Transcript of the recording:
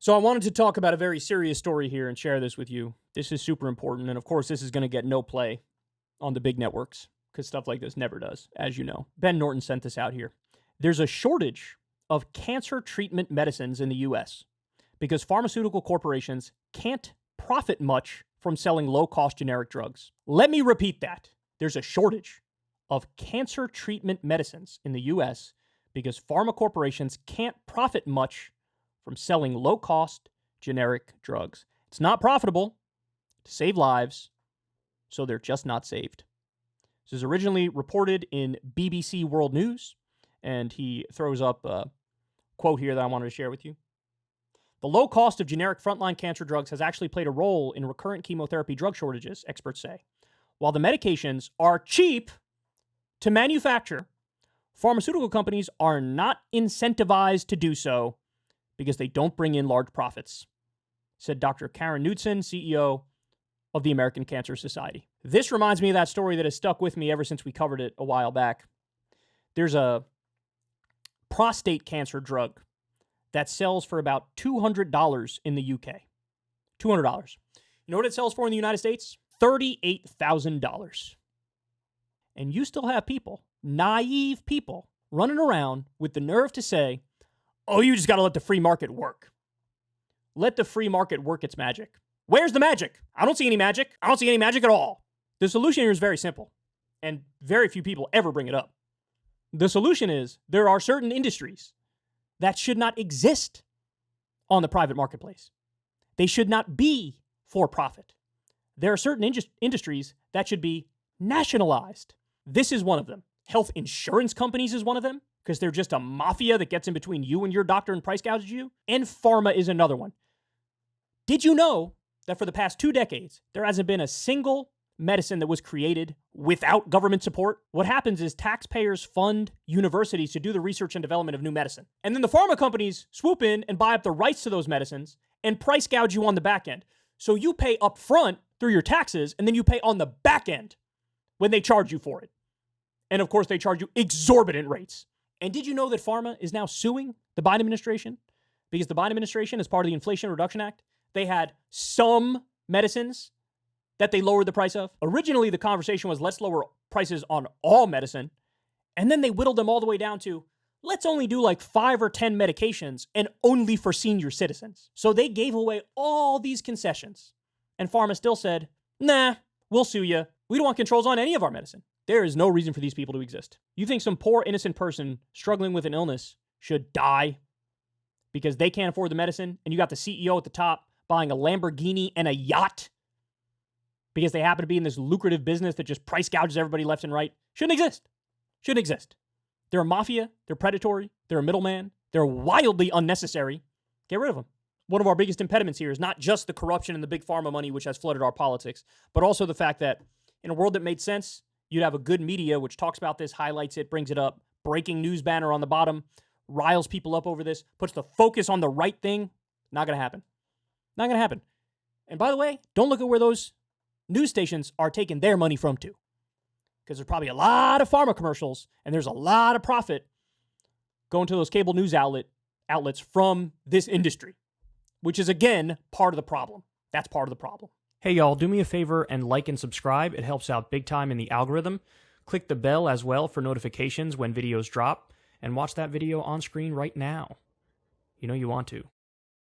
So I wanted to talk about a very serious story here and share this with you. This is super important, and of course this is going to get no play on the big networks, because stuff like this never does, as you know. Ben Norton sent this out here. There's a shortage of cancer treatment medicines in the U.S. because pharmaceutical corporations can't profit much from selling low-cost generic drugs. Let me repeat that. There's a shortage of cancer treatment medicines in the U.S. because pharma corporations can't profit much from selling low-cost generic drugs. It's not profitable to save lives, so they're just not saved. This was originally reported in BBC World News, and he throws up a quote here that I wanted to share with you. The low cost of generic frontline cancer drugs has actually played a role in recurrent chemotherapy drug shortages, experts say. While the medications are cheap to manufacture, pharmaceutical companies are not incentivized to do so because they don't bring in large profits, said Dr. Karen Knudsen, CEO of the American Cancer Society. This reminds me of that story that has stuck with me ever since we covered it a while back. There's a prostate cancer drug that sells for about $200 in the UK. $200. You know what it sells for in the United States? $38,000. And you still have people, naive people, running around with the nerve to say, oh, you just got to let the free market work. Let the free market work its magic. Where's the magic? I don't see any magic. I don't see any magic at all. The solution here is very simple, and very few people ever bring it up. The solution is there are certain industries that should not exist on the private marketplace. They should not be for profit. There are certain industries that should be nationalized. This is one of them. Health insurance companies is one of them, because they're just a mafia that gets in between you and your doctor and price gouges you. And pharma is another one. Did you know that for the past 2 decades, there hasn't been a single medicine that was created without government support? What happens is taxpayers fund universities to do the research and development of new medicine. And then the pharma companies swoop in and buy up the rights to those medicines and price gouge you on the back end. So you pay up front through your taxes, and then you pay on the back end when they charge you for it. And of course, they charge you exorbitant rates. And did you know that pharma is now suing the Biden administration? Because the Biden administration, as part of the Inflation Reduction Act, they had some medicines that they lowered the price of. Originally, the conversation was, let's lower prices on all medicine. And then they whittled them all the way down to, let's only do like 5 or 10 medications and only for senior citizens. So they gave away all these concessions. And pharma still said, nah, we'll sue you. We don't want controls on any of our medicine. There is no reason for these people to exist. You think some poor innocent person struggling with an illness should die because they can't afford the medicine, and you got the CEO at the top buying a Lamborghini and a yacht because they happen to be in this lucrative business that just price gouges everybody left and right? Shouldn't exist. Shouldn't exist. They're a mafia. They're predatory. They're a middleman. They're wildly unnecessary. Get rid of them. One of our biggest impediments here is not just the corruption and the big pharma money which has flooded our politics, but also the fact that in a world that made sense, you'd have a good media which talks about this, highlights it, brings it up, breaking news banner on the bottom, riles people up over this, puts the focus on the right thing. Not going to happen. Not going to happen. And by the way, don't look at where those news stations are taking their money from too. Because there's probably a lot of pharma commercials and there's a lot of profit going to those cable news outlets from this industry, which is, again, part of the problem. That's part of the problem. Hey, y'all, do me a favor and like and subscribe. It helps out big time in the algorithm. Click the bell as well for notifications when videos drop, and watch that video on screen right now. You know you want to.